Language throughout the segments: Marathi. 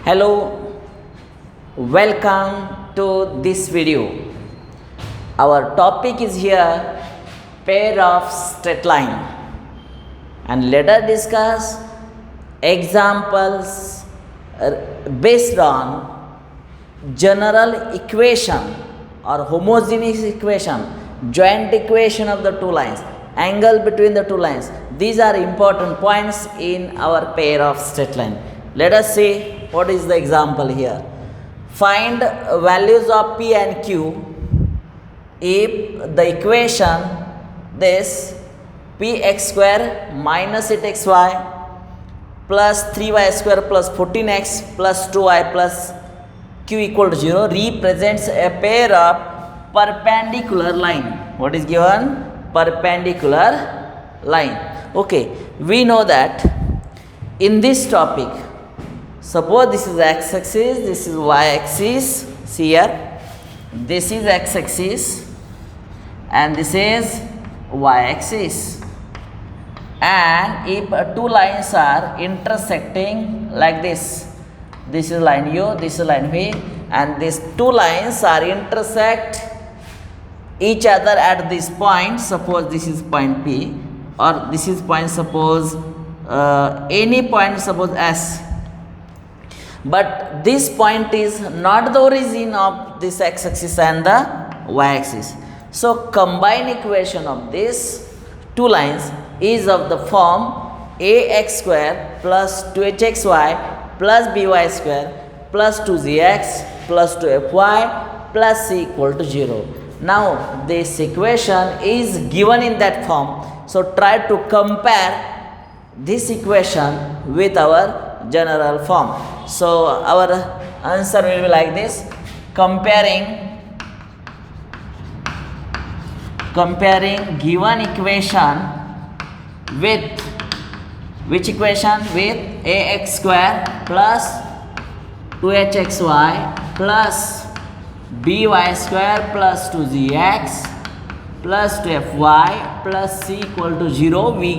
Hello, welcome to this video. Our topic is here pair of straight line, and let us discuss examples based on general equation or homogeneous equation, joint equation of the two lines, angle between the two lines. These are important points in our pair of straight line. Let us see what is the example here. Find values of P and Q if the equation this px square minus 8xy plus 3y square plus 14x plus 2y plus q equal to 0 represents a pair of perpendicular line. What is given? Perpendicular line. Okay, we know that in this topic, suppose this is x-axis, this is y-axis. See here, this is x-axis and this is y-axis, and if two lines are intersecting like this, this is line U, this is line V, and these two lines are intersect each other at this point. Suppose this is point P, or this is point, suppose any point, suppose S, but this point is not the origin of this x-axis and the y-axis. So combined equation of these two lines is of the form ax square plus 2hxy plus by square plus 2zx plus 2fy plus c equal to 0. Now this equation is given in that form, so try to compare this equation with our general form. So our answer will be like this: comparing given equation with which equation? With ax square plus 2hxy plus by square plus 2zx plus 2fy plus c equal to 0. We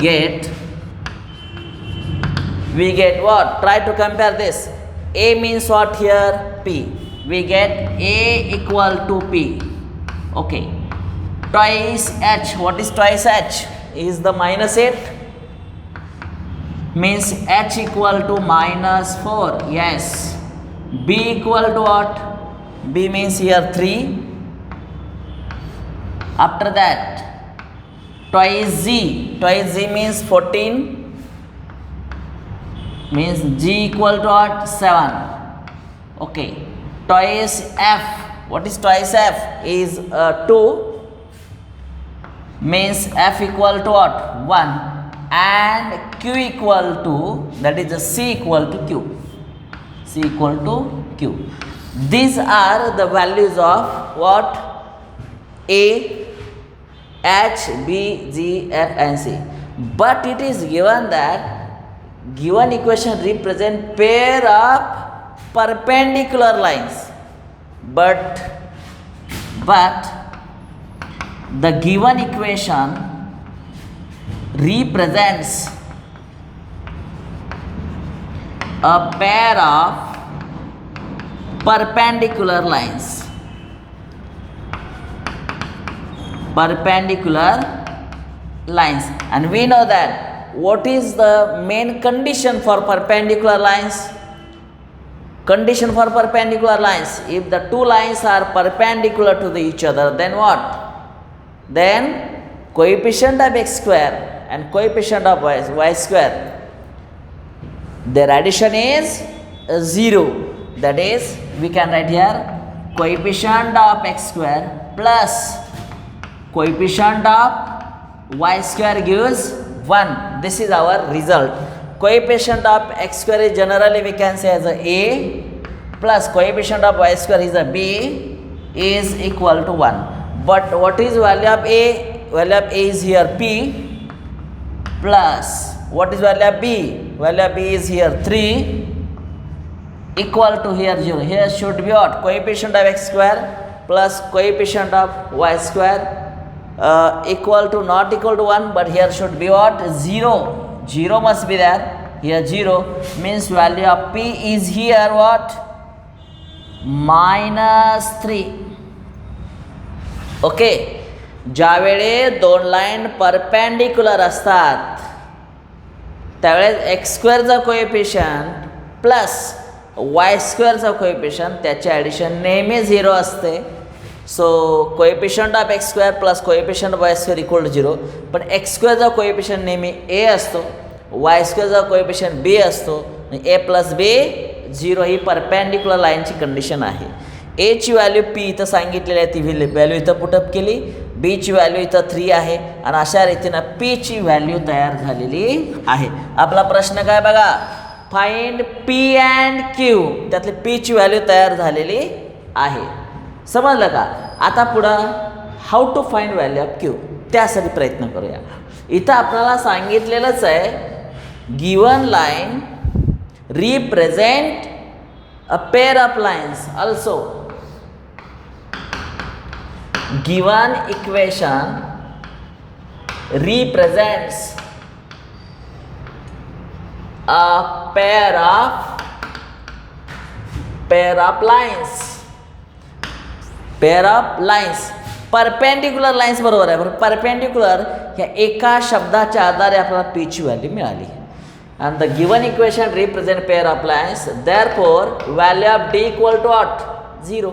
get what? Try to compare this. A means what here? P. We get A equal to P. Okay. Twice H. What is twice H? Is the minus 8. Means H equal to minus 4. Yes. B equal to what? B means here 3. After that, twice Z. Twice Z means 14. Means G equal to what? 7. Okay. Twice F. What is twice F? Is 2. Means F equal to what? 1. And Q equal to, that is the C equal to Q. C equal to Q. These are the values of what? A, H, B, G, F and C. But it is given that given equation represent pair of perpendicular lines. But the given equation represents a pair of perpendicular lines. And we know that what is the main condition for perpendicular lines? Condition for perpendicular lines: if the two lines are perpendicular to each other, then what? Then coefficient of x square and coefficient of y square, their addition is 0. That is, we can write here coefficient of x square plus coefficient of y square gives 1. This is our result. Coefficient of x square is generally we can say as a plus coefficient of y square is a b is equal to 1. But what is value of a? Value of a is here p, plus what is value of b? Value of b is here 3 equal to here 0. Here should be what? Coefficient of x square plus coefficient of y square equal to, not equal to 1, but here should be what? 0. 0 must be there. here 0 means value of p is here what? -3. Okay, ज्यावेळे दोन लाईन परपेंडिक्युलर असतात त्यावेळेस एक्स स्क्वेअरचा कोएफिशियंट प्लस वाय स्क्वेअरचा कोएफिशियंट त्याचे ॲडिशन नेहमी 0 असते. So coefficient of X square plus coefficient of Y square equal to 0. पण एक्स स्क्वेअरचा कोएफिशियंट नेहमी ए असतो, वाय स्क्वेअरचा कोएफिशियंट बी असतो. ए प्लस बी 0 ही परपेंडिक्युलर लाईनची कंडिशन आहे. एची व्हॅल्यू पी इथं सांगितलेली आहे, ती व्हॅल्यू इथं पुटअप केली. बीची व्हॅल्यू इथं 3 आहे आणि अशा रीतीनं पीची व्हॅल्यू तयार झालेली आहे. आपला प्रश्न काय बघा, फाइंड पी अँड क्यू. त्यातली पीची व्हॅल्यू तयार झालेली आहे. समजलं का? आता पुढं how to find value of Q, त्यासाठी प्रयत्न करूया. इथं आपल्याला सांगितलेलंच आहे, given line represent a pair of lines also. Given equation represents a pair of lines. Pair of lines, perpendicular lines बरोबर आहे. परपेंडिक्युलर ह्या एका शब्दाच्या आधारे आपल्याला पीची व्हॅल्यू मिळाली. and the given equation represent pair of lines, therefore value of d equal to what? 0.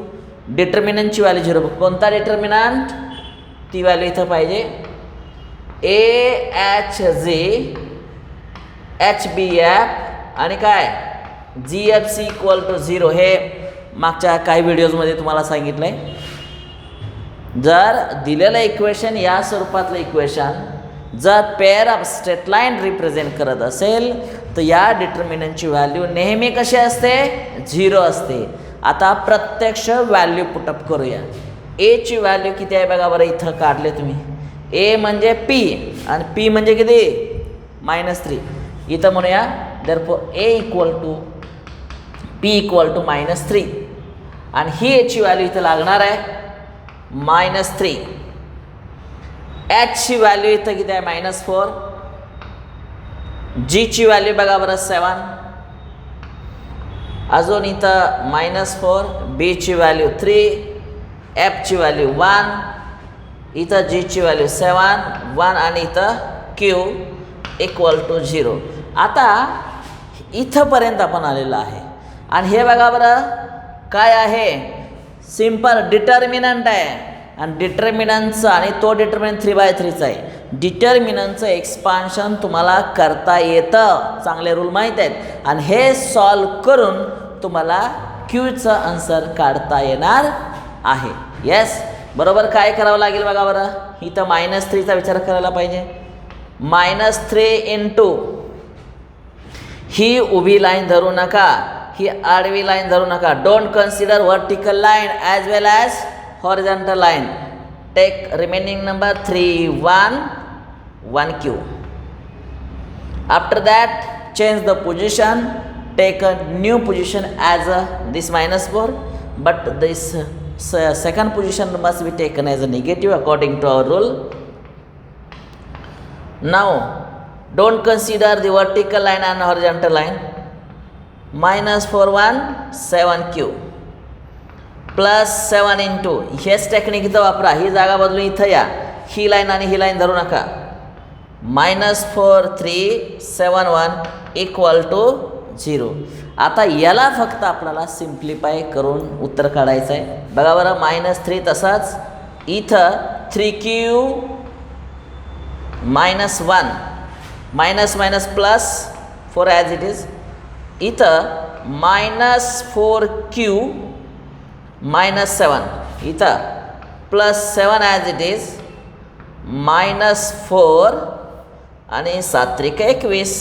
डिटर्मिनंटची value 0. कोणता डिटर्मिनंट? ती व्हॅल्यू इथं पाहिजे. AHG HBF आणि काय GFC इक्वल टू 0. हे मागच्या काही व्हिडिओजमध्ये तुम्हाला सांगितलं आहे. जर दिलेलं इक्वेशन या स्वरूपातलं इक्वेशन जर pair of straight line represent करत असेल तर या डिटर्मिनंटची व्हॅल्यू नेहमी कशी असते? 0 असते. आता प्रत्यक्ष व्हॅल्यू पुटअप करूया. एची व्हॅल्यू किती आहे बघा बरं, इथं काढले तुम्ही. ए म्हणजे पी आणि पी म्हणजे किती? -3. इथं म्हणूया therefore A equal to P equal to -3 आणि ही एची व्हॅल्यू इथं लागणार आहे -3. एचची व्हॅल्यू इथं किती आहे? -4. जीची व्हॅल्यू बघा बरं 7. अजून इथं -4. बीची व्हॅल्यू 3. एफची व्हॅल्यू 1. इथं जीची व्हॅल्यू 7 1 आणि इथं क्यू इक्वल टू 0. आता इथंपर्यंत आपण आलेलं आहे आणि हे बघा बरं काय आहे? सिम्पल डिटर्मिनंट आहे. आणि डिटर्मिनंटचं आणि तो डिटर्मिनंट 3/3चा आहे. डिटर्मिनंटचं एक्सपान्शन तुम्हाला करता येतं, चांगले रूल माहीत आहेत. आणि हे सॉल्व करून तुम्हाला क्यूचं आन्सर काढता येणार आहे. येस, बरोबर. काय करावं लागेल बघा बरं, इथं -3चा विचार करायला पाहिजे. -3 इंटू ही उभी लाईन धरू नका, ही आडवी लाईन धरू नका. Don't consider vertical line as well as horizontal line. Take remaining number 3 1 1 q. After that change the position, take a new position as this -4, but this second position must be taken as a negative according to our rule. Now don't consider the vertical line and horizontal line. -4 1 7 q +7 into हेच टेक्निक इथं वापरा. ही जागा बदलून इथं या, ही लाईन आणि ही लाईन धरू नका. -4 3 7 1 इक्वल टू 0. आता याला फक्त आपल्याला सिम्प्लिफाय करून उत्तर काढायचं आहे. बघा बरं, -3 तसाच इथं 3q -1 +4 ॲज इट इज. इथं -4q -7 इथं +7 ॲज इट इज -4 आणि 7 त्रिक 21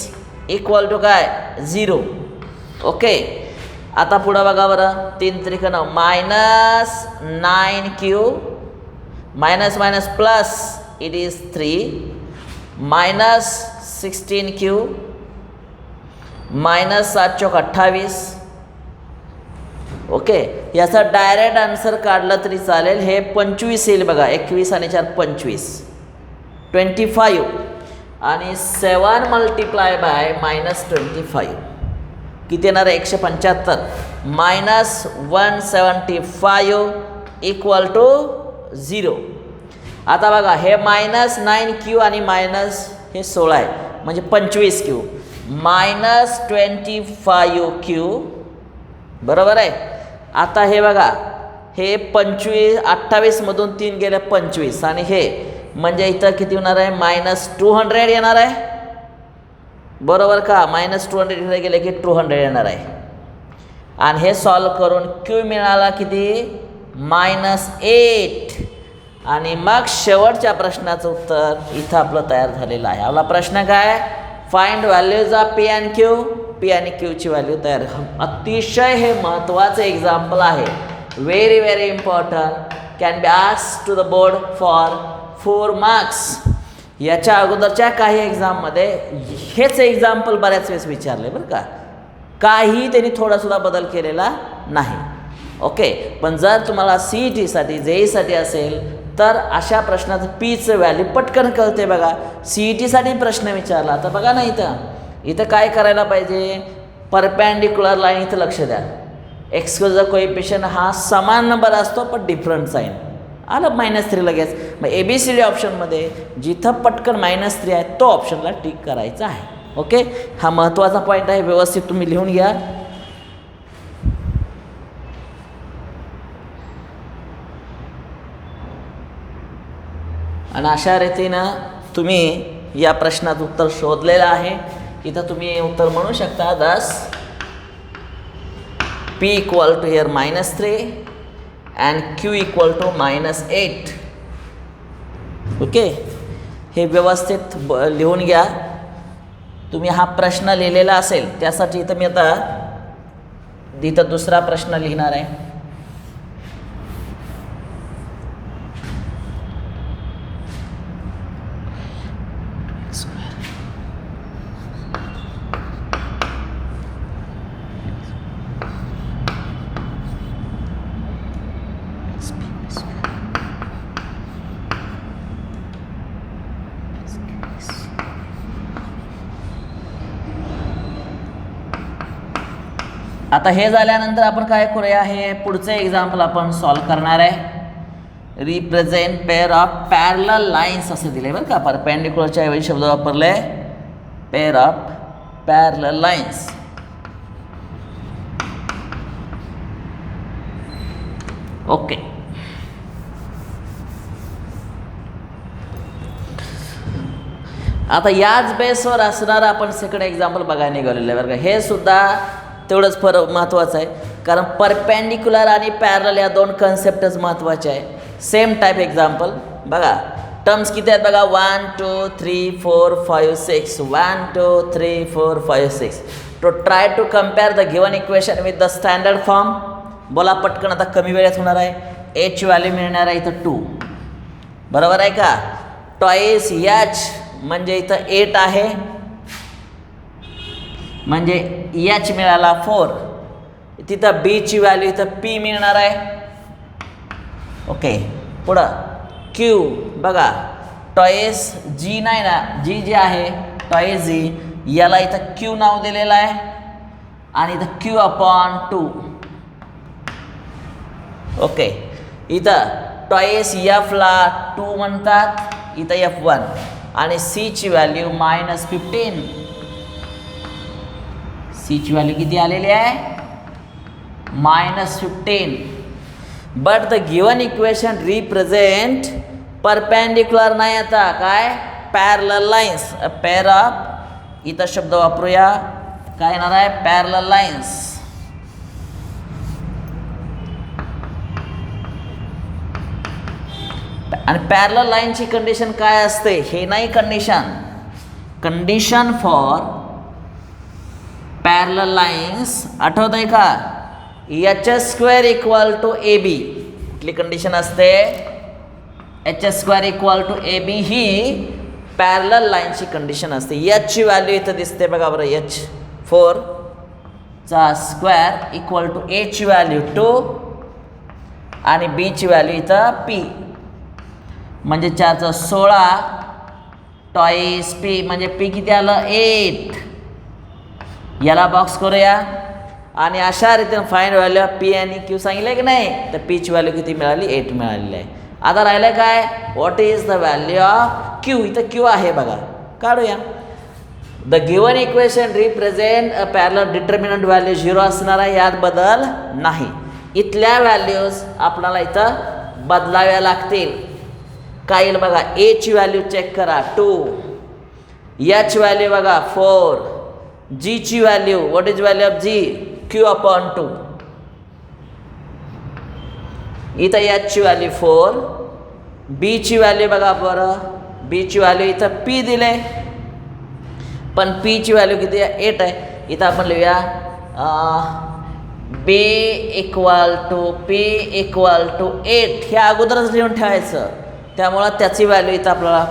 इक्वल टू काय? 0. ओके, आता पुढं बघा बरं, 3 त्रिक 9 -9q plus it is 3 -16q -7 Chowk 28. Okay, याचा डायरेक्ट आन्सर काढला तरी चालेल. हे 25 येईल बघा. 21 आणि 4 25 25. आणि 7 मल्टिप्लाय बाय -25 किती येणार आहे 175 -175 इक्वल टू 0. आता बघा हे -9Q आणि मायनस हे 16 आहे म्हणजे 25Q -25Q बरोबर आहे. आता हे बघा हे 28 मधून 3 गेले 25 आणि हे म्हणजे इथं किती होणार आहे -200 येणार आहे बरोबर का. -200 इथे गेले की 200 येणार आहे आणि हे सॉल्व करून Q मिळाला किती -8 आणि मग शेवटच्या प्रश्नाचं उत्तर इथं आपलं तयार झालेलं आहे. आपला प्रश्न काय find values of P and Q. P आणि Qची व्हॅल्यू तयार. अतिशय हे महत्त्वाचं एक्झाम्पल आहे. Very very important. Can be asked to the board for 4 marks. याच्या अगोदरच्या काही एक्झाममध्ये हेच एक्झाम्पल बऱ्याच वेळेस विचारले बरं का. काही त्यांनी थोडासुद्धा बदल केलेला नाही. ओके. पण जर तुम्हाला CETसाठी JEEसाठी असेल तर अशा प्रश्नाचं Pचं व्हॅल्यू पटकन कळते बघा. CETसाठी प्रश्न विचारला तर बघा ना इथं काय करायला पाहिजे परपॅन्डिक्युलर लाईन इथं लक्ष द्या. एक्सचा कोएफिशियंट हा समान नंबर असतो पण डिफरंट साईन आलं -3 लगेच. मग ABCD ऑप्शनमध्ये जिथं पटकन -3 आहे तो ऑप्शनला टिक करायचा आहे. ओके. हा महत्त्वाचा पॉईंट आहे. व्यवस्थित तुम्ही लिहून घ्या. आणि अशा रीतीनं तुम्ही या प्रश्नाचं उत्तर शोधलेलं आहे. इथं तुम्ही उत्तर म्हणू शकता 10 P equal to here -3 and Q equal to -8. Okay. हे व्यवस्थित लिहून घ्या. तुम्ही हा प्रश्न लिहिलेला असेल त्यासाठी इथं मी आता इथं दुसरा प्रश्न लिहिणार आहे. आता हे झाल्यानंतर आपण काय करूया हे पुढचं एक्झाम्पल आपण सॉल्व करणार आहे. Represent pair of parallel lines असं दिले बरं का. परपेंडिक्युलरच्या ऐवजी शब्द वापरले pair of parallel lines. Okay. आता याच बेसवर असणारं आपण सेकंड एक्झाम्पल बघायला निघालेलं आहे बरं का. हे सुद्धा तेवढंच फरक महत्त्वाचं आहे कारण परपेंडिक्युलर आणि पॅरलल या दोन कन्सेप्टच महत्त्वाचे आहे. सेम टाईप एक्झाम्पल बघा. टर्म्स किती आहेत बघा 1 2 3 4 5 6 1 2 3 4 5 6. To try to compare the given equation with the standard form. बोला पटकन. आता कमी वेळेत होणार आहे. H व्हॅल्यू मिळणार आहे इथं 2 बरोबर आहे का. टॉईस H म्हणजे इथं 8 आहे म्हणजे H मिळाला 4. तिथं B ची व्हॅल्यू इथं P मिळणार आहे. ओके. पुढं Q बघा टॉईस G नाही ना G जे आहे टॉईस G याला इथं Q नाव दिलेलं आहे आणि इथं Q/2. ओके. इथं टॉईस F ला 2 म्हणतात इथं F1 आणि C ची व्हॅल्यू -15. C ची व्हॅल्यू किती आलेली आहे -15. But the given equation represent perpendicular नाही आता काय पॅरलल लाईन्स. पेअर ऑफ इथं शब्द वापरूया काय येणार आहे पॅरलल लाईन्स. आणि पॅरलल लाईनची कंडिशन काय असते हे नाही कंडिशन फॉर पॅरलल लाईन्स आठवत आहे का h² इक्वल टू AB. कुठली कंडिशन असते h² इक्वल टू AB ही पॅरलल लाईनची कंडिशन असते. H ची व्हॅल्यू इथं दिसते बघा बरं h4 चा स्क्वेअर इक्वल टू A ची व्हॅल्यू 2 आणि B ची व्हॅल्यू इथं P म्हणजे 4 चा 16 टॉईस पी म्हणजे पी किती आलं 8. याला बॉक्स करूया आणि अशा रीतीने फाइंड व्हॅल्यू ऑफ पी आणि क्यू सांगितलं की नाही, तर पीची व्हॅल्यू किती मिळाली 8 मिळालेली आहे. आता राहिलं काय, what is the value of Q. इथं क्यू आहे बघा, काढूया. The given equation represent a parallel determinant value 0 असणार आहे, यात बदल नाही. इथल्या व्हॅल्यूज आपल्याला इथं बदलाव्या लागतील. काय येईल बघा, ए ची व्हॅल्यू चेक करा 2, याची व्हॅल्यू बघा 4, जी ची value, what is value of G, Q/2. इथं याची व्हॅल्यू 4, बी ची व्हॅल्यू बघा बरं, बी ची व्हॅल्यू इथं पी दिले, पण पी ची व्हॅल्यू किती आहे 8 आहे. इथं आपण लिहूया B equal to P equal to 8. हे अगोदरच लिहून ठेवायचं, त्यामुळं त्याची व्हॅल्यू इथं आपल्याला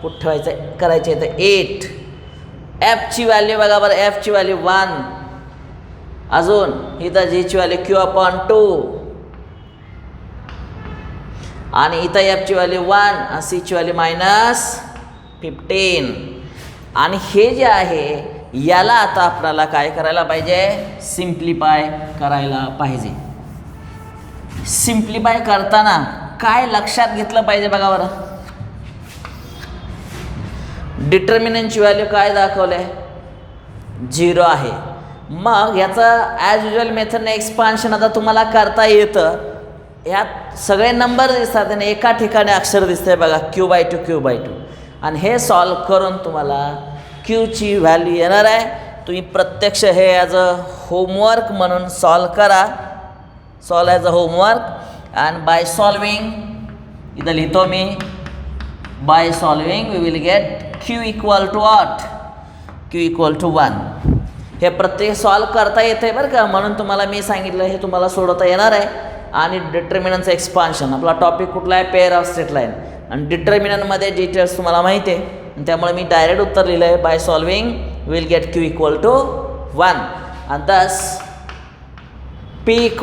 कुठं ठेवायचं करायची इथं 8. एफची व्हॅल्यू बघा बरं, एफची व्हॅल्यू 1, अजून इथं जीची व्हॅल्यू Q/2 आणि इथं एफची व्हॅल्यू 1 आणि सीची व्हॅल्यू -15. आणि हे जे आहे याला आता आपल्याला काय करायला पाहिजे, सिम्प्लिफाय करायला पाहिजे. सिम्प्लिफाय करताना काय लक्षात घेतलं पाहिजे बघा बरं, डिटर्मिनंटची व्हॅल्यू काय दाखवले 0 आहे. मग याचं ॲज युजल मेथडने एक्सपान्शन आता तुम्हाला करता येतं. ह्यात सगळे नंबर दिसतात आणि एका ठिकाणी अक्षर दिसतंय बघा Q/2 Q/2. आणि हे सॉल्व करून तुम्हाला क्यूची व्हॅल्यू येणार आहे. तुम्ही प्रत्यक्ष हे ॲज अ होमवर्क म्हणून सॉल्व करा, solve as a homework. And by solving, इथं लिहितो मी, by solving we will get Q = what, Q = 1. हे प्रत्येक सॉल्व करता येते बरं का, म्हणून तुम्हाला मी सांगितलं हे तुम्हाला सोडवता येणार आहे. आणि डिटर्मिनंटचं एक्सपान्शन, आपला टॉपिक कुठला आहे, पेअर ऑफ स्ट्रेट लाईन. आणि डिटर्मिनंटमध्ये डिटेल्स तुम्हाला माहिती आहे, त्यामुळे मी डायरेक्ट उत्तर लिहिलं आहे, by solving will get Q = 1. आणि दस P =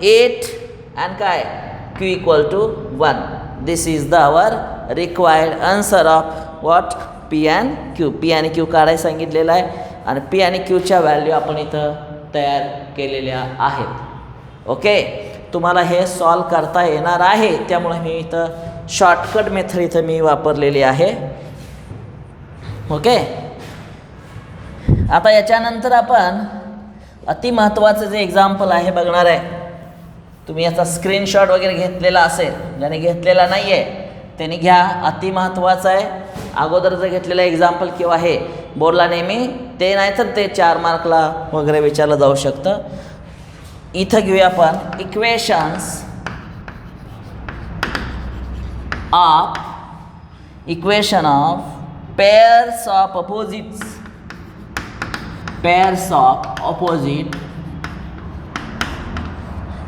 8 आणि काय Q = 1. This is the our required answer of what P and Q. P आणि Q काढायला सांगितलेलं आहे आणि P आणि Qच्या व्हॅल्यू आपण इथं तयार केलेल्या आहेत. ओके, तुम्हाला हे सॉल्व करता येणार आहे, त्यामुळे मी इथं शॉर्टकट मेथड इथं मी वापरलेली आहे. ओके, आता याच्यानंतर आपण अति महत्त्वाचं जे एक्झाम्पल आहे बघणार आहे. तुम्ही याचा स्क्रीनशॉट वगैरे घेतलेला असेल, ज्याने घेतलेला नाही आहे त्याने घ्या, अति महत्त्वाचं आहे. अगोदर जर घेतलेलं एक्झाम्पल किंवा हे बोर्डला नेहमी ते नाही तर ते 4 मार्कला वगैरे विचारलं जाऊ शकतं. इथं घेऊया आपण equation of pairs of opposite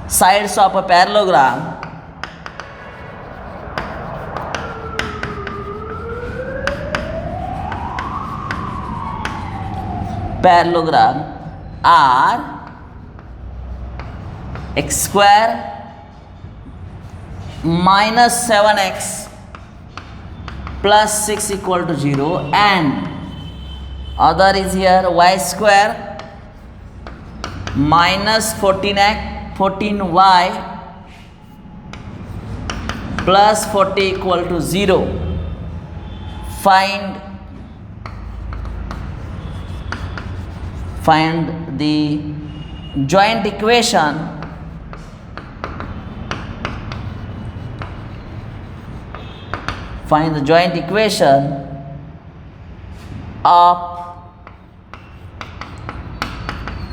sides of a parallelogram are x² minus 7x plus 6 = 0 and other is here y² minus 14y plus 40 = 0. Find the joint equation of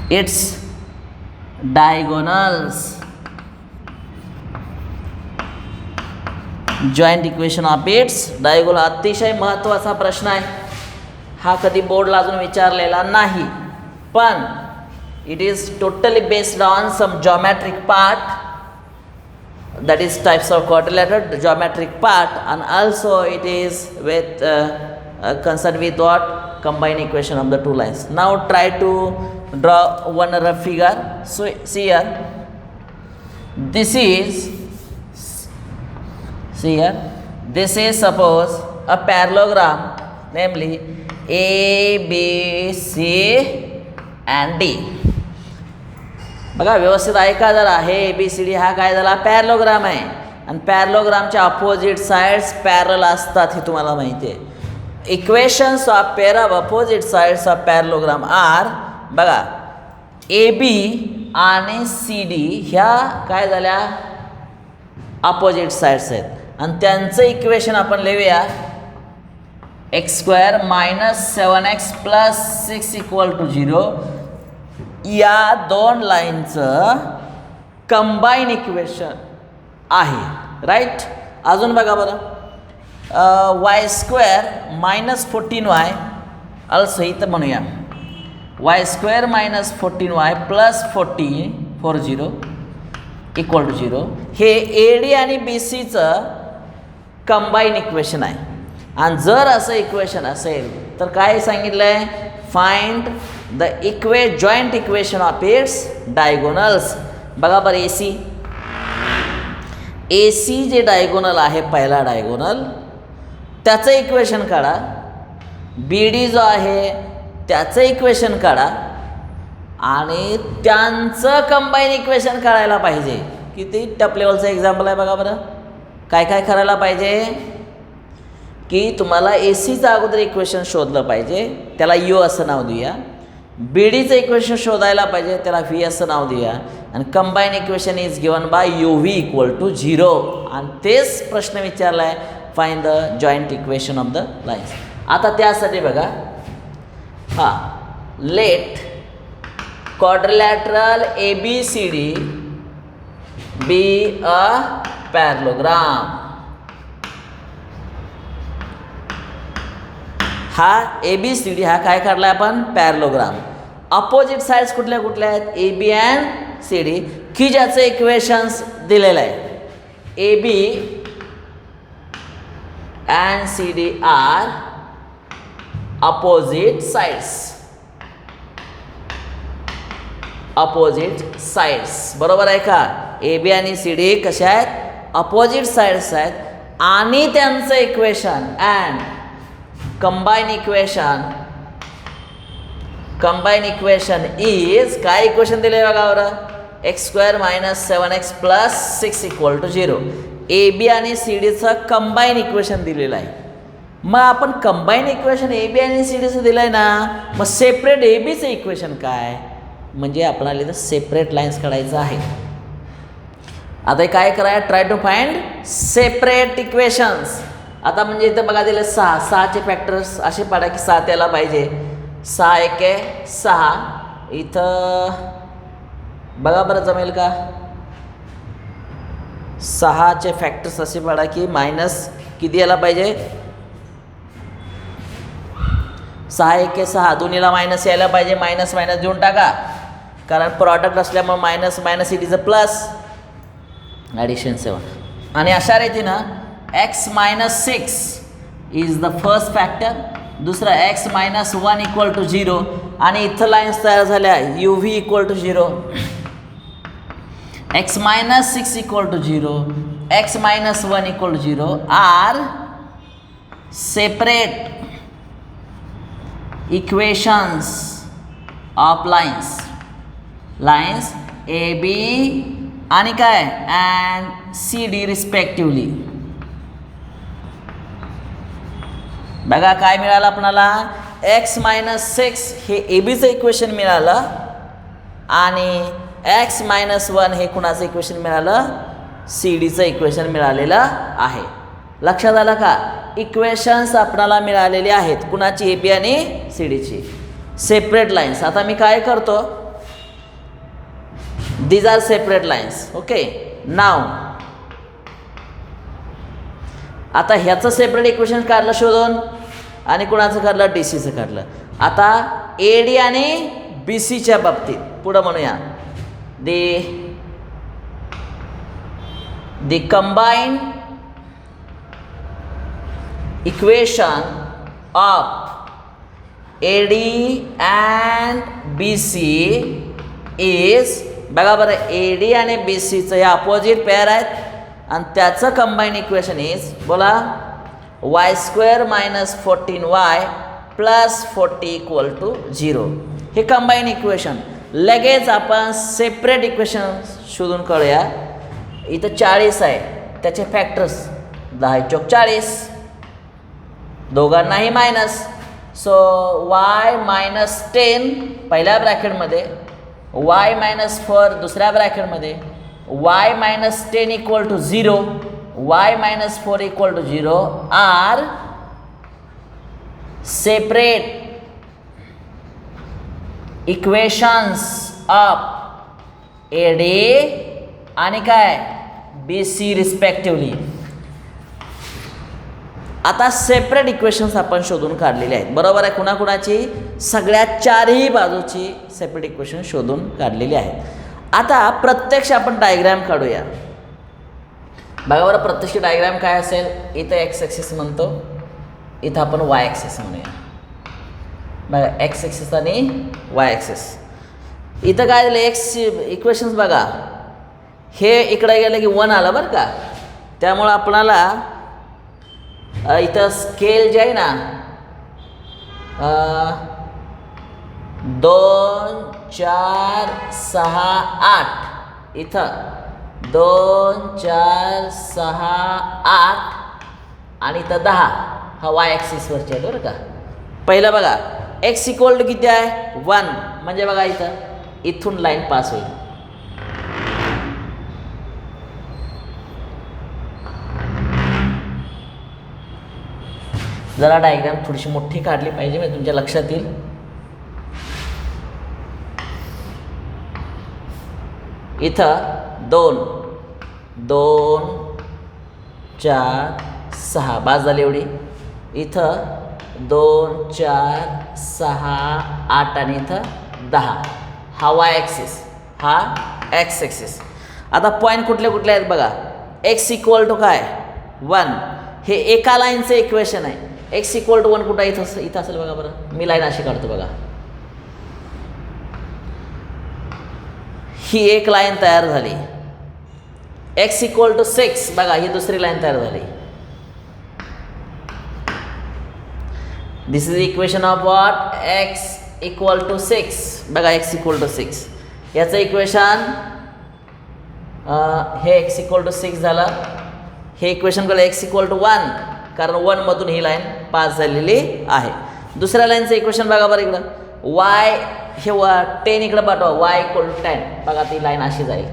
its diagonals. Joint equation of its diagonal अतिशय महत्त्वाचा प्रश्न आहे. हा कधी बोर्डला अजून विचारलेला नाही, पण it is totally based on some geometric part, that is types of quadrilateral geometric part, and also it is with concerned with what combined equation of the two lines. Now try to draw one rough figure. So see here, this is suppose a parallelogram namely A B C and D. बघा व्यवस्थित ऐका जरा. हे ए बी सी डी हा काय झाला पॅरलोग्राम आहे आणि पॅरलोग्रामच्या अपोजिट साइड्स पॅरल असतात हे तुम्हाला माहिती आहे. Equations of pair of opposite sides of parallelogram are बघा ए बी आणि सी डी ह्या काय झाल्या अपोजिट साइड्स आहेत आणि त्यांचं इक्वेशन आपण लिहूया x² - 7x + 6 = 0. या दोन लाईनचं कंबाईन इक्वेशन आहे राईट. अजून बघा बरं y² - 14y अल्सो इथं म्हणूया y² - 14y + 40 = 0. हे ए डी आणि बी सीचं कंबाईन इक्वेशन आहे. आणि जर असं इक्वेशन असेल तर काय सांगितलं आहे find the joint equation of its diagonals. बघा बरं ए सी जे डायगोनल आहे पहिला डायगोनल त्याचं इक्वेशन काढा. बी डी जो आहे त्याचं इक्वेशन काढा आणि त्यांचं कंबाईन इक्वेशन काढायला पाहिजे. किती टप लेवलचं एक्झाम्पल आहे बघा बरं. काय काय करायला पाहिजे की तुम्हाला ए सीचं अगोदर इक्वेशन शोधलं पाहिजे त्याला यू असं नाव देऊया. बी डीचं इक्वेशन शोधायला पाहिजे त्याला व्ही असं नाव देऊया. आणि combine equation is given by U V = 0. आणि तेच प्रश्न विचारला आहे find the joint equation of the lines. आता त्यासाठी बघा let quadrilateral A B C D be a parallelogram. हा ए बी सी डी हा काय काढला आपण पॅरलोग्राम. अपोजिट साइड्स कुठल्या कुठल्या आहेत A B and C D की ज्याचं इक्वेशन्स दिलेलं आहे. A B and C D are opposite sides बरोबर आहे का. ए बी आणि सी डी कशा आहेत अपोजिट साइड्स आहेत आणि त्यांचं equation and combine equation is काय इक्वेशन दिले बघा बरं x² - 7x + 6 = 0. ए बी आणि सी डीचं कंबाईन इक्वेशन दिलेलं आहे. मग आपण कंबाईन इक्वेशन ए बी आणि सी डीचं दिलं आहे ना मग सेपरेट ए बीचं इक्वेशन काय म्हणजे आपल्याला इथं सेपरेट लाईन्स काढायचं आहे. आता काय करायचं try to find separate equations. आता म्हणजे इथं बघा दिलं 6चे फॅक्टर्स असे पाडा की 7 यायला पाहिजे. 6 × 1 = 6. इथं बघा बरं जमेल का 6चे फॅक्टर्स असे पाडा की मायनस किती यायला पाहिजे 6 × 1 = 6 दोन्हीला मायनस यायला पाहिजे. मायनस देऊन टाका कारण प्रॉडक्ट असल्यामुळे minus it is a plus addition 7. आणि अशा रीतीनं x - 6 is the first factor. दुसरा x - 1 = 0 आणि इथं लाईन्स तयार झाल्या you V = 0. x - 6 = 0 x - 1 = 0 are separate equations of lines A B आणि काय अँड सी डी रिस्पेक्टिवली. बघा काय मिळालं आपणाला x - 6 हे ए बीचं इक्वेशन मिळालं आणि x - 1 हे कुणाचं इक्वेशन मिळालं सी डीचं इक्वेशन मिळालेलं आहे. लक्षात आलं का इक्वेशन्स आपणाला मिळालेले आहेत कुणाची ए बी आणि सी डीची सेपरेट लाईन्स. आता मी काय करतो these are separate lines. Okay नाव आता ह्याचं सेपरेट इक्वेशन काढलं शोधून आणि कुणाचं काढलं डी सीचं काढलं. आता ए डी आणि बी सीच्या बाबतीत पुढं म्हणूया the combine equation of A D and B C is बघा बरं ए डी आणि बी सीचं हे अपोजिट पेअर आहेत आणि त्याचं कंबाईन इक्वेशन इज बोला Y square minus 14y plus 40 equal to 0. हे कंबाईन इक्वेशन. लगेच आपण सेपरेट इक्वेशन शोधून काढूया. इथं 40 आहे, त्याचे फॅक्टर्स 10 चौक 40, दोघांनाही मायनस. सो y मायनस 10 पहिल्या ब्रॅकेटमध्ये, y मायनस 4 दुसऱ्या ब्रॅकेटमध्ये, y minus 10 equal to 0, y minus 4 equal to 0 are separate equations of AD आणि काय BC रिस्पेक्टिव्हली. आता सेपरेट इक्वेशन्स आपण शोधून काढलेले आहेत. बरोबर आहे. कुणाकुणाची? सगळ्या चारही बाजूची सेपरेट इक्वेशन शोधून काढलेली आहेत. आता प्रत्यक्ष आपण डायग्रॅम काढूया. बघा बरं, प्रत्यक्ष डायग्रॅम काय असेल? इथं एक्स ॲक्सिस म्हणतो, इथं आपण वाय ॲक्सिस म्हणूया. बघा, एक्स ॲक्सिस आणि वाय ॲक्सिस. इथं काय झालं? एक्स इक्वेशन्स बघा, हे इकडे गेलं की 1 आलं बरं का. त्यामुळं आपणाला इथं स्केल जे आहे ना 2 4 6 8, इथं 2 4 6 8 आणि इथं 10, हा वाय ॲक्सिसवरचे आहे बरं का. पहिलं बघा, एक्स इक्वल टू किती आहे? 1. म्हणजे बघा इथून लाईन पास होईल. जरा डायग्राम थोडीशी मोठी काढली पाहिजे, म्हणजे तुमच्या लक्षात येईल. इथं 2 2 4 6 बास झाली एवढी. इथं 2 4 6 8 आणि इथं 10, हा वाय ॲक्सिस, हा एक्स ॲक्सिस. आता पॉईंट कुठले कुठले आहेत बघा. एक्स इक्वल टू काय? 1. हे एका लाईनचं इक्वेशन आहे. एक्स इक्वल टू 1 कुठं? इथं असेल बघा बरं. मी लाईन अशी काढतो बघा. ही एक लाईन तयार झाली. एक्स इक्वल टू 6 बघा, ही दुसरी लाईन तयार झाली. This is equation of what? X equal to 6 बघा, एक्स इक्वल टू 6. याचं इक्वेशन हे एक्स इक्वल टू 6 झालं. हे इक्वेशन कडे एक्स इक्वल टू 1, कारण 1 मधून ही लाईन पास झालेली आहे. दुसऱ्या लाईनचं इक्वेशन बघा बरं इकडं. वाय हे 10 इकडं पाठवा, वाय इक्वल टू 10 बघा, ती लाईन अशी जाईल.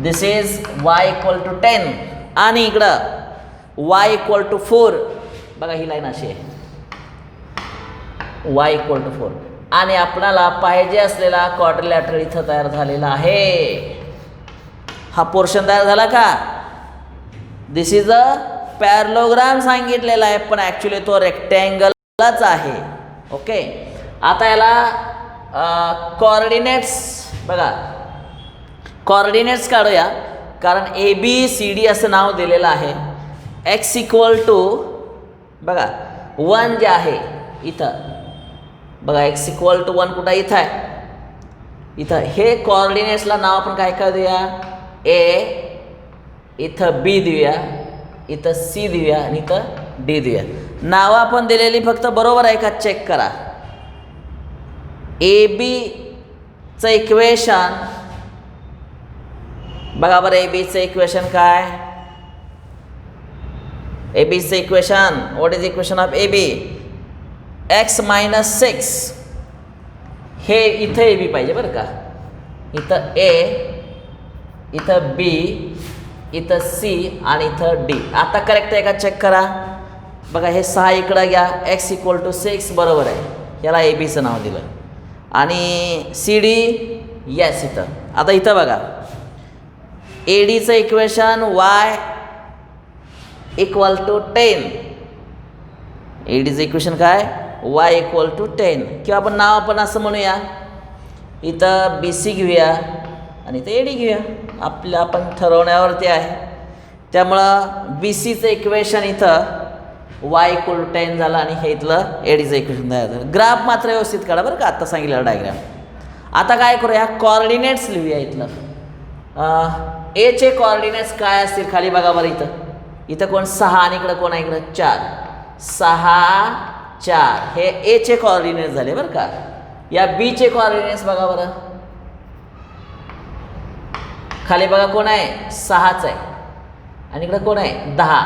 दिस इज वाय इक्वल टू 10 आणि इकडं वाय इक्वल टू 4 बघा, ही लाईन अशी आहे, वाय इक्वल टू 4. आणि आपल्याला पाहिजे असलेला क्वाड्रिलॅटरल इथं तयार झालेला आहे. हा पोर्शन तयार झाला का? दिस इज अ पॅरलोग्राम सांगितलेला आहे, पण ॲक्च्युली तो रेक्टँगलच आहे. ओके. आता याला कोऑर्डिनेट्स बघा, कोऑर्डिनेट्स काढूया, कारण ABCD असं नाव दिलेलं आहे. एक्स इक्वल टू बघा 1 जे आहे इथं बघा, एक्स इक्वल टू 1 कुठं? इथं आहे. इथं हे कोऑर्डिनेट्सला नाव आपण काय काय देऊया? A, इथं B देऊया, इथं C देऊया आणि इथं D देऊया. नावं आपण दिलेली फक्त बरोबर आहे का चेक करा. ABचं इक्वेशन बघा बरं. ABचं इक्वेशन काय? ABचं equation, what is equation of AB? x minus 6. हे इथं AB पाहिजे बरं का. इथं A, इथं B, इथं C आणि इथं D. आता करेक्ट आहे का चेक करा. बघा, हे 6 इकडं घ्या. x इक्वल टू 6 बरोबर आहे. याला ABचं नाव दिलं. आणि CD येस इथं. आता इथं बघा, ADचं इक्वेशन y इक्वल टू 10. ADचं इक्वेशन काय? y equal to 10. किंवा आपण नाव आपण असं म्हणूया, इथं BC घेऊया आणि इथं AD घेऊया. आपण ठरवण्यावरती आहे. त्यामुळं BCचं इक्वेशन इथं y इक्वल टू 10 झालं आणि हे इथलं ADचं इक्वेशन तयार झालं. ग्राफ मात्र व्यवस्थित काढा बरं का, आत्ता सांगितलं डायग्राम. आता काय करूया? कॉर्डिनेट्स लिहूया. इथलं Aचे कॉर्डिनेट्स काय असतील खाली बघा बरं. इथं कोण 6 आणि इकडं कोण आहे, इकडं 4. 6 4 हे ए चे कॉर्डिनेट झाले बरं का. या बी चे कॉर्डिनेट्स बघा बरं. खाली बघा कोण आहे, 6च आहे आणि इकडं कोण आहे, 10.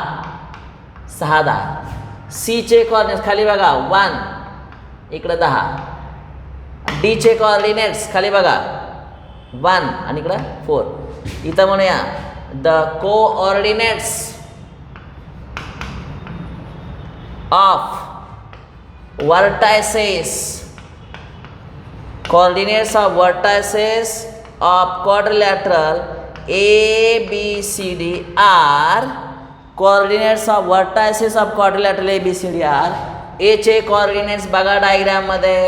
6 10. सी चे कॉर्डिनेट्स खाली बघा 1, इकडं 10. डी चे कॉर्डिनेट्स खाली बघा 1 आणि इकडं 4. इथं म्हणूया the coordinates of vertices, coordinates of vertices of quadrilateral ABCD are coordinates of vertices of quadrilateral ABCD are A चे coordinates बघा डायग्राम मध्ये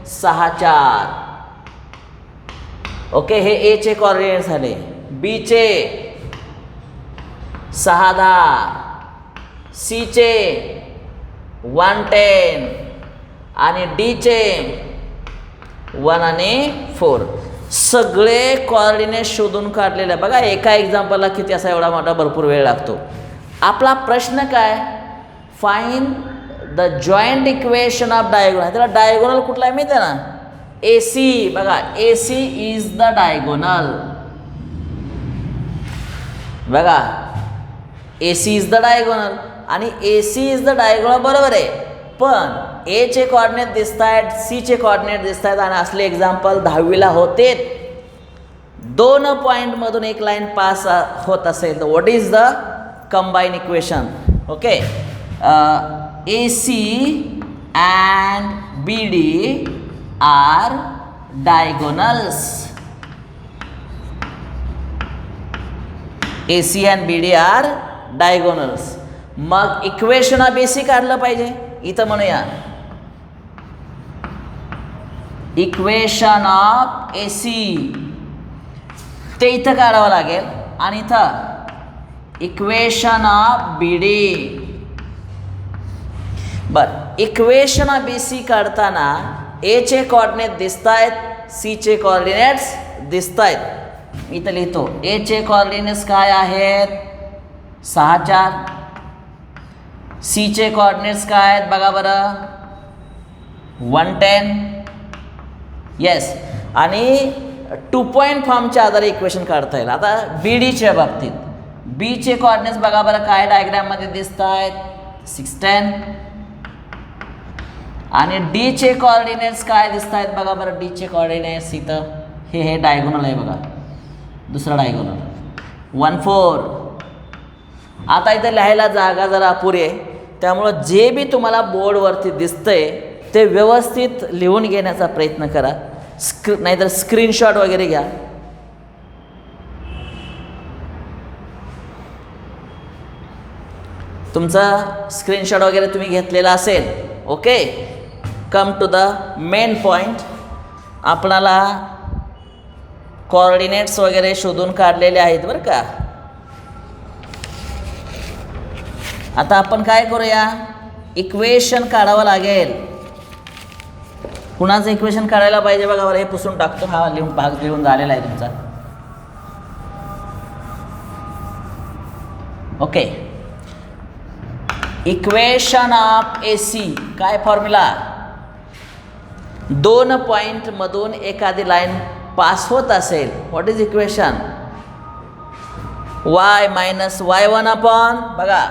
6 4. ओके, हे ए चे coordinates झाले. बी चे 6 10, सी चे 1 10 आणि डी चे 1 आणि 4. सगळे कॉर्डिनेट शोधून काढलेले बघा. एका एक्झाम्पलला किती असा एवढा मोठा भरपूर वेळ लागतो. आपला प्रश्न काय, find the joint equation of diagonal. त्याला डायगोनल कुठला आहे माहिती आहे ना, ए सी. बघा ए सी इज द डायगोनल. बघा ए सी इज द डायगोनल आणि ए सी इज द डायगोनल बरोबर आहे. पण ए चे कॉर्डिनेट दिसत आहेत, सी चे कॉर्डिनेट दिसत आहेत आणि असले एक्झाम्पल 10वीला होते. 2 पॉईंटमधून एक लाईन पास होत असेल तर what is the combine equation. Okay, A C and B D are diagonals. A C and B D are diagonals. मग इक्वेशन ऑफ ए सी काढलं पाहिजे. इथं म्हणूया इक्वेशन ऑफ ए सी, ते इथं काढावं लागेल. आणि इथं इक्वेशन ऑफ बी डी. बरं, इक्वेशन ऑफ बी सी काढताना ए चे कॉर्डिनेट दिसत आहेत, सी चे कॉर्डिनेट्स दिसत आहेत. इथं लिहितो ए चे कॉर्डिनेट्स काय आहेत 6 4. सी चे कॉर्डिनेट्स काय आहेत बघा बरं 1 10. येस, आणि 2 पॉईंट फॉर्मच्या आधारे इक्वेशन काढता येईल. आता बी डीच्या बाबतीत बी चे कॉर्डिनेट्स बघा बरं काय डायग्राममध्ये दिसत आहेत 6 10. आणि डी चे कॉर्डिनेट्स काय दिसत आहेत बघा बरं. डी चे कॉर्डिनेट्स इथं हे डायगोनल आहे बघा, दुसरा डायगोनल 1 4. आता इथं लिहायला जागा जरा अपुरी आहे, त्यामुळं जे बी तुम्हाला बोर्डवरती दिसतंय ते व्यवस्थित लिहून घेण्याचा प्रयत्न करा. नाहीतर स्क्रीनशॉट वगैरे घ्या. तुमचा स्क्रीनशॉट वगैरे तुम्ही घेतलेला असेल. Okay, come to the main point. आपणाला कोऑर्डिनेट्स वगैरे शोधून काढलेले आहेत बरं का. आता आपण काय करूया, इक्वेशन काढावं लागेल. कुणाचं इक्वेशन काढायला पाहिजे बघा बरं. हे पुसून टाकतो, हा लिहून भाग लिहून झालेला आहे तुमचा. Okay, equation of A C काय फॉर्म्युला. 2 पॉईंटमधून एखादी लाईन पास होत असेल, what is equation. y minus y1 upon बघा,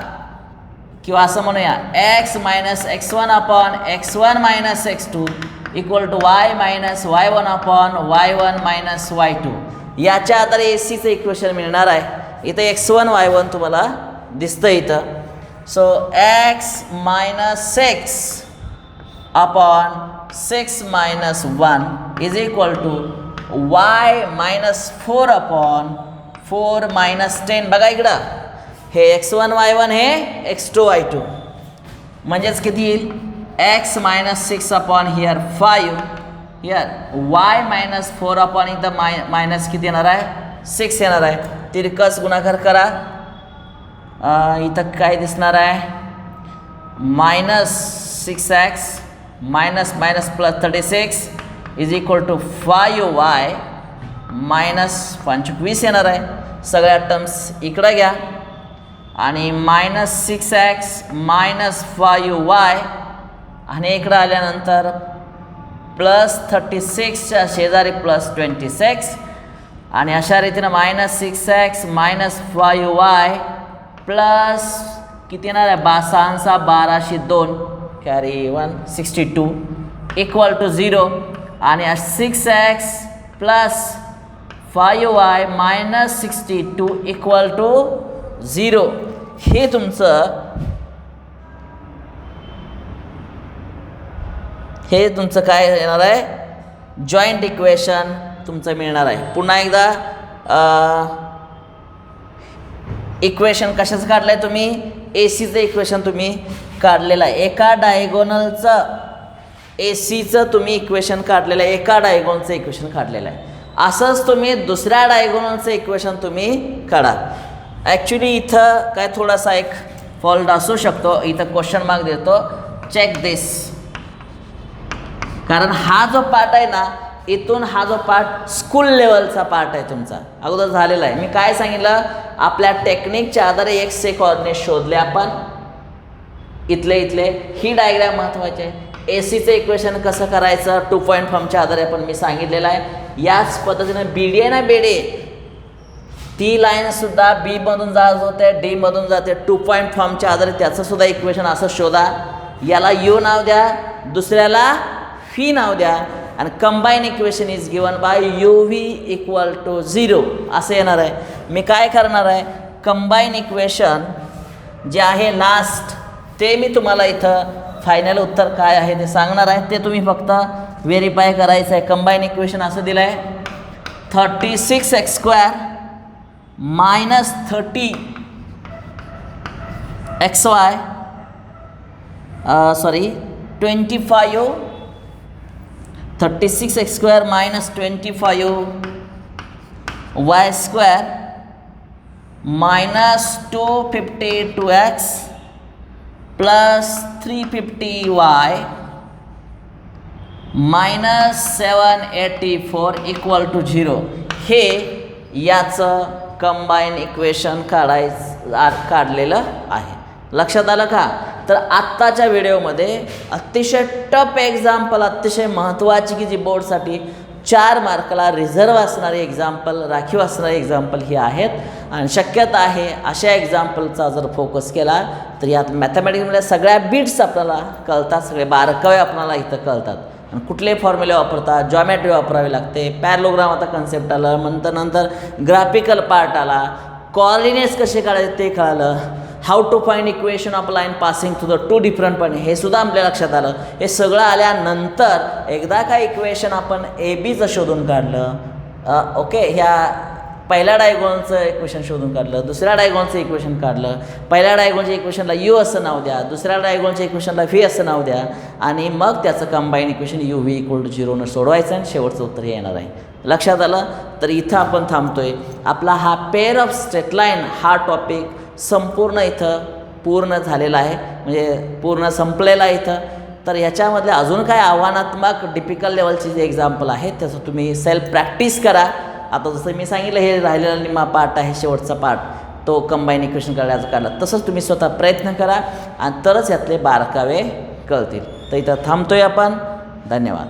किंवा असं म्हणूया x minus x1 upon x1 minus x2 equal to y minus y1 upon y1 minus y2. याच्या आधारे ए सीचं इक्वेशन मिळणार आहे. इथं x1 y1 तुम्हाला दिसतं इथं. So x minus 6 upon 6 minus 1 is equal to y minus 4 upon 4 minus 10. बघा इकडं हे x1 y1 हे x2 y2 म्हणजेच किती येईल x minus 6 upon here 5 here y minus 4 upon इथं मायनस किती येणार आहे 6 येणार आहे. तिरकस गुणाकार करा. इथं काय दिसणार आहे minus 6x minus minus plus 36 is equal to 5y minus 25 येणार आहे. सगळ्या टर्म्स इकडं घ्या आणि -6x -5y आणि इकडं आल्यानंतर +36च्या शेजारी +26 आणि अशा रीतीनं -6x -5y प्लस किती येणार आहे 1202 कॅरी 162 इक्वल टू 0 आणि 6x plus 5y -62 equal to 0. हे तुमचं काय येणार आहे जॉईंट इक्वेशन तुमचं मिळणार आहे. पुन्हा एकदा इक्वेशन कशाचं काढलं आहे तुम्ही एसीचं इक्वेशन तुम्ही काढलेलं आहे. एका डायगोनलचं एसीचं तुम्ही इक्वेशन काढलेलं आहे, एका डायगोनलचं इक्वेशन काढलेलं आहे. असंच तुम्ही दुसऱ्या डायगोनलचं इक्वेशन तुम्ही काढा. ॲक्च्युली इथं काय थोडासा एक फॉल्ट असू शकतो, इथं क्वेश्चन मार्क देतो चेक दिस, कारण हा जो पार्ट आहे ना इथून हा जो पार्ट स्कूल लेवलचा पार्ट आहे तुमचा अगोदर झालेला आहे. मी काय सांगितलं आपल्या टेक्निकच्या आधारे एक्स चे कोऑर्डिनेट शोधले आपण इथले ही डायग्राम महत्त्वाची आहे. एसीचं इक्वेशन कसं करायचं 2 पॉईंट फॉर्मच्या आधारे पण मी सांगितलेलं आहे. याच पद्धतीनं बीडी आहे ना बेडे ती लाईनसुद्धा बीमधून जात होते डीमधून जाते 2 पॉईंट फॉर्मच्या आधारे त्याचंसुद्धा इक्वेशन असं शोधा. याला यू नाव द्या, दुसऱ्याला फी नाव द्या आणि combine equation is given by U V equal to 0 असं येणार आहे. मी काय करणार आहे कंबाईन इक्वेशन जे आहे लास्ट ते मी तुम्हाला इथं फायनल उत्तर काय आहे ते सांगणार आहे, ते तुम्ही फक्त व्हेरीफाय करायचं आहे. कंबाईन इक्वेशन असं दिलं आहे 36x² -30xy 25 36x² -25y² -252x plus 350y -784 equal to 0. हे याचं कंबाईन इक्वेशन काढलेलं आहे. लक्षात आलं का? तर आत्ताच्या व्हिडिओमध्ये अतिशय टफ एक्झाम्पल, अतिशय महत्त्वाची की जी बोर्डसाठी 4 मार्काला रिझर्व असणारी एक्झाम्पल, राखीव असणारी एक्झाम्पल ही आहेत. आणि शक्यता आहे अशा एक्झाम्पलचा जर फोकस केला तर यात मॅथमॅटिक्समध्ये सगळ्या बीट्स आपल्याला कळतात, सगळे बारकावे आपल्याला इथं कळतात. आणि कुठले फॉर्म्युले वापरतात, जॉमेट्री वापरावी लागते, पॅरलोग्राम आता कन्सेप्ट आलं, नंतर ग्राफिकल पार्ट आला, कोऑर्डिनेट्स कसे काढायचे ते कळालं, how to find equation of line passing through the 2 different point हे सुद्धा आपल्या लक्षात आलं. हे सगळं आल्यानंतर एकदा काय इक्वेशन आपण ए बीचं शोधून काढलं, ओके, ह्या पहिल्या डायगोनलचं इक्वेशन शोधून काढलं, दुसऱ्या डायगोनलचं इक्वेशन काढलं, पहिल्या डायगोनलच्या इक्वेशनला यू असं नाव द्या, दुसऱ्या डायगोनलच्या इक्वेशनला व्ही असं नाव द्या आणि मग त्याचं combine equation U V equal to 0 सोडवायचं आणि शेवटचं उत्तर हे येणार आहे. लक्षात आलं? तर इथं आपण थांबतोय. आपला हा पेअर ऑफ स्ट्रेट लाईन हा टॉपिक संपूर्ण इथं पूर्ण झालेला आहे, म्हणजे पूर्ण संपलेला आहे इथं. तर ह्याच्यामधले अजून काय आव्हानात्मक डिफिकल्ट लेवलचे जे एक्झाम्पल आहेत त्याचं तुम्ही सेल्फ प्रॅक्टिस करा. आता जसं मी सांगितलं हे राहिलेला निम्मा पार्ट आहे, शेवटचा पार्ट तो कंबाईन इक्वेशन काढला, तसंच तुम्ही स्वतः प्रयत्न करा आणि तरच यातले बारकावे कळतील. तर इथं थांबतोय आपण. धन्यवाद.